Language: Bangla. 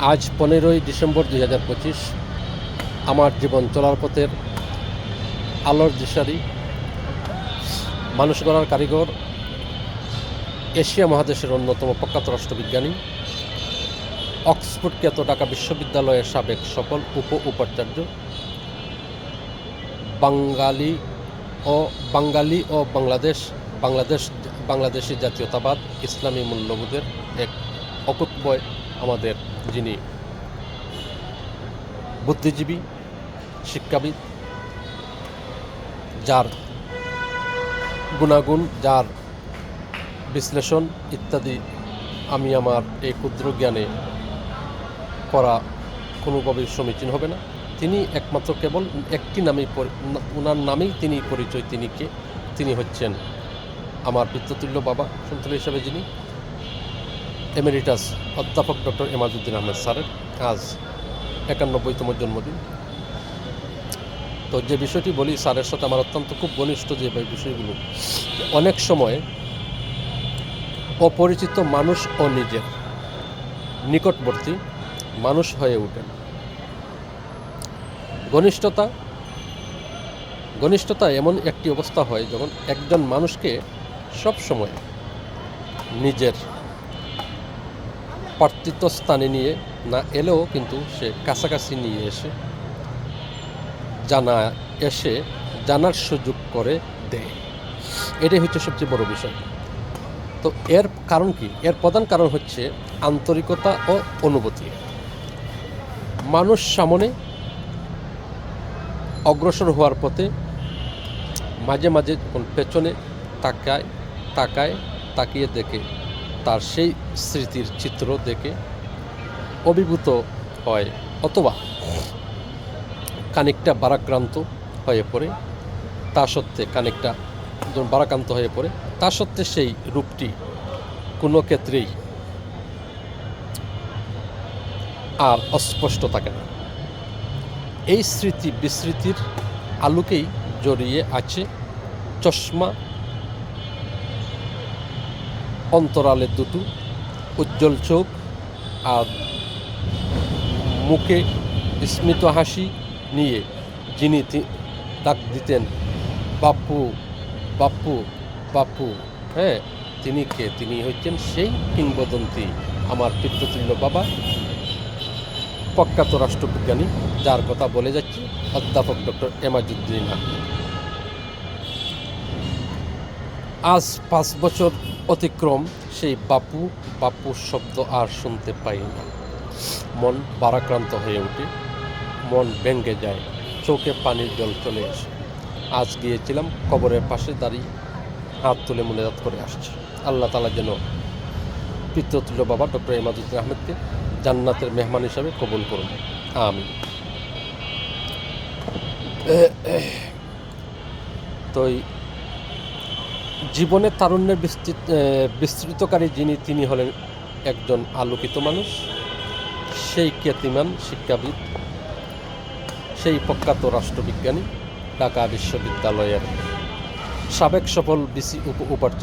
আজ 15ই ডিসেম্বর 2025। আমার জীবন চলার পথের আলোর দিশারি, মানুষ গড়ার কারিগর, এশিয়া মহাদেশের অন্যতম প্রখ্যাত রাষ্ট্রবিজ্ঞানী, অক্সফোর্ড খ্যাত ঢাকা বিশ্ববিদ্যালয়ের সাবেক সফল উপাচার্য, বাঙালি ও বাংলাদেশি জাতীয়তাবাদ, ইসলামী মূল্যবোধের এক অকুতবয় আমাদের যিনি বুদ্ধিজীবী, শিক্ষাবিদ, যার গুণাগুণ, যার বিশ্লেষণ ইত্যাদি আমি আমার এই ক্ষুদ্র জ্ঞানে করা কোনোভাবেই সমীচীন হবে না। তিনি একমাত্র কেবল একটি নামেই, ওনার নামেই তিনি পরিচয়। তিনি কে? তিনি হচ্ছেন আমার পিতৃতুল্য বাবা সন্তুল হিসাবে, যিনি এমেরিটাস অধ্যাপক ডক্টর এমাজউদ্দিন আহমেদ স্যারের আজ 91তম জন্মদিন। তো যে বিষয়টি বলি, স্যারের সাথে আমার অত্যন্ত খুব ঘনিষ্ঠ যে বিষয়গুলো, অনেক সময় অপরিচিত মানুষ ও নিজের নিকটবর্তী মানুষ হয়ে ওঠেন। ঘনিষ্ঠতা এমন একটি অবস্থা হয় যখন একজন মানুষকে সব সময় নিজের পার্থিত স্থানে নিয়ে না এলেও কিন্তু সে কাছাকাছি নিয়ে এসে জানার সুযোগ করে দেয়। এটাই হচ্ছে সবচেয়ে বড় বিষয়। তো এর কারণ কি? এর প্রধান কারণ হচ্ছে আন্তরিকতা ও অনুভূতি। মানুষ সামনে অগ্রসর হওয়ার পথে মাঝে মাঝে যখন পেছনে তাকিয়ে দেখে, তার সেই স্মৃতির চিত্র দেখে অভিভূত হয়, অথবা খানিকটা ভারাক্রান্ত হয়ে পড়ে, তা সত্ত্বে সেই রূপটি কোনো ক্ষেত্রেই আর অস্পষ্ট থাকে না। এই স্মৃতি বিস্মৃতির আলোকেই জড়িয়ে আছে চশমা অন্তরালে দুটো উজ্জ্বল চোখ, আর মুখে স্মিত হাসি নিয়ে যিনি ডাক দিতেন বাপু বাপু বাপু। হ্যাঁ, তিনি কে? তিনি হচ্ছেন সেই কিংবদন্তি আমার পিতৃতুল্য বাবা, প্রখ্যাত রাষ্ট্রবিজ্ঞানী, যার কথা বলে যাচ্ছি, অধ্যাপক ডক্টর এমাজউদ্দিন আহমেদ। আজ 5 বছর অতিক্রম, সেই বাপু শব্দ আর শুনতে পাই না। মন ভারাক্রান্ত হয়ে ওঠে, মন ভেঙে যায়, চোখে পানির জল চলে আসে। আজ গিয়েছিলাম কবরের পাশে দাঁড়িয়ে হাত তুলে মুনাজাত করে আসছে। আল্লাহ তাআলা যেন পিতৃতুল্য বাবা ডক্টর এমাজউদ্দিন আহমেদকে জান্নাতের মেহমান হিসাবে কবুল করুন, আমিন। তো জীবনের তারুণ্যের বিস্তৃতকারী তিনি হলেন একজন আলোকিত মানুষ, সেই খ্যাতিমান শিক্ষাবিদ, সেই প্রখ্যাত রাষ্ট্রবিজ্ঞানী, ঢাকা বিশ্ববিদ্যালয়ের সাবেক সফল ভিসি উপাচার্য।